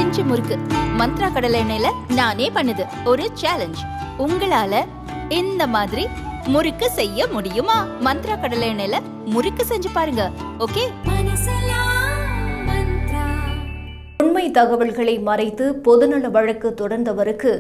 Inch முறுக்கு மந்த்ரா கடலை எண்ணெயில நானே பண்ணுது ஒரு சேலஞ்ச். உங்களால இந்த மாதிரி முறுக்கு செய்ய முடியுமா? மந்த்ரா கடலை எண்ணெயில முறுக்கு செஞ்சு பாருங்க. ஓகே. உண்மை தகவல்களை மறைத்து பொதுநல வழக்கு தொடர்ந்தவருக்கு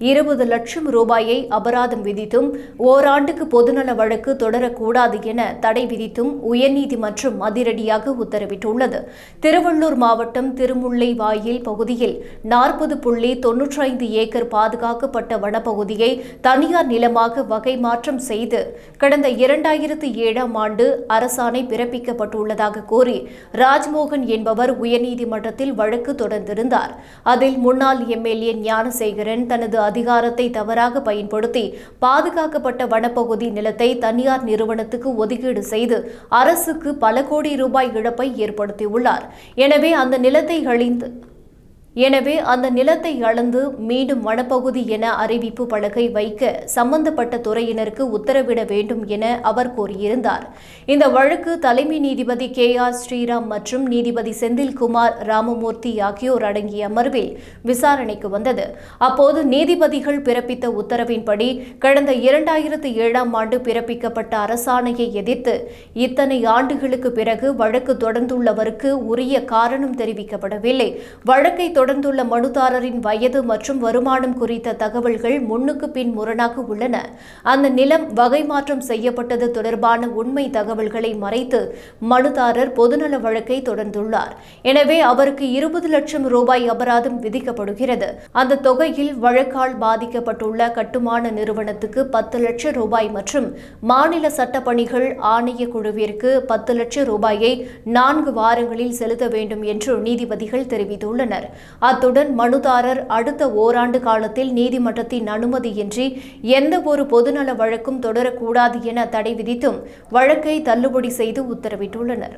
20 லட்சம் ரூபாயை அபராதம் விதித்தும் ஓராண்டுக்கு பொதுநல வழக்கு தொடரக்கூடாது என தடை விதித்தும் உயர்நீதிமன்றம் அதிரடியாக உத்தரவிட்டுள்ளது. திருவள்ளூர் மாவட்டம் திருமுல்லைவாயில் பகுதியில் 40.95 ஏக்கர் பாதுகாக்கப்பட்ட வனப்பகுதியை தனியார் நிலமாக வகை மாற்றம் செய்து கடந்த 2007ஆம் ஆண்டு அரசாணை பிறப்பிக்கப்பட்டுள்ளதாக கூறி ராஜ்மோகன் என்பவர் உயர்நீதிமன்றத்தில் வழக்கு தொடர்ந்திருந்தார். அதில் முன்னாள் எம்எல்ஏ ஞானசேகரன் தனது அதிகாரத்தை தவறாக பயன்படுத்தி பாதுகாக்கப்பட்ட வனப்பகுதி நிலத்தை தனியார் நிறுவனத்துக்கு ஒதுக்கீடு செய்து அரசுக்கு பல கோடி ரூபாய் இழப்பை ஏற்படுத்தியுள்ளார். எனவே அந்த நிலத்தை அளந்து மீண்டும் வனப்பகுதி என அறிவிப்பு பலகை வைக்க சம்பந்தப்பட்ட துறையினருக்கு உத்தரவிட வேண்டும் என அவர் கோரியிருந்தார். இந்த வழக்கு தலைமை நீதிபதி KR ஸ்ரீராம் மற்றும் நீதிபதி செந்தில்குமார் ராமமூர்த்தி ஆகியோர் அடங்கிய அமர்வில் விசாரணைக்கு வந்தது. அப்போது நீதிபதிகள் பிறப்பித்த உத்தரவின்படி கடந்த 2007ஆம் ஆண்டு பிறப்பிக்கப்பட்ட அரசாணையை எதிர்த்து இத்தனை ஆண்டுகளுக்கு பிறகு வழக்கு தொடர்ந்துள்ளவருக்கு உரிய காரணம் தெரிவிக்கப்படவில்லை. வழக்கை தொடர்ந்துள்ள மனுதாரரின் வயது மற்றும் வருமானம் குறித்த தகவல்கள் முன்னுக்கு பின் முரணாக உள்ளன. அந்த நிலம் வகை மாற்றம் செய்யப்பட்டது தொடர்பான உண்மை தகவல்களை மறைத்து மனுதாரர் பொதுநல வழக்கை தொடர்ந்துள்ளார். எனவே அவருக்கு 20 லட்சம் ரூபாய் அபராதம் விதிக்கப்படுகிறது. அந்த தொகையில் வழக்கால் பாதிக்கப்பட்டுள்ள கட்டுமான நிறுவனத்துக்கு 10 லட்சம் ரூபாய் மற்றும் மாநில சட்டப்பணிகள் ஆணைய குழுவிற்கு 10 லட்சம் ரூபாயை 4 வாரங்களில் செலுத்த வேண்டும் என்று நீதிபதிகள் தெரிவித்துள்ளனர். அத்துடன் மனுதாரர் அடுத்த ஓராண்டு காலத்தில் நீதிமன்றத்தின் அனுமதியின்றி எந்த ஒரு பொதுநல வழக்கும் தொடரக்கூடாது என தடை விதித்தும் வழக்கை தள்ளுபடி செய்து உத்தரவிட்டுள்ளனர்.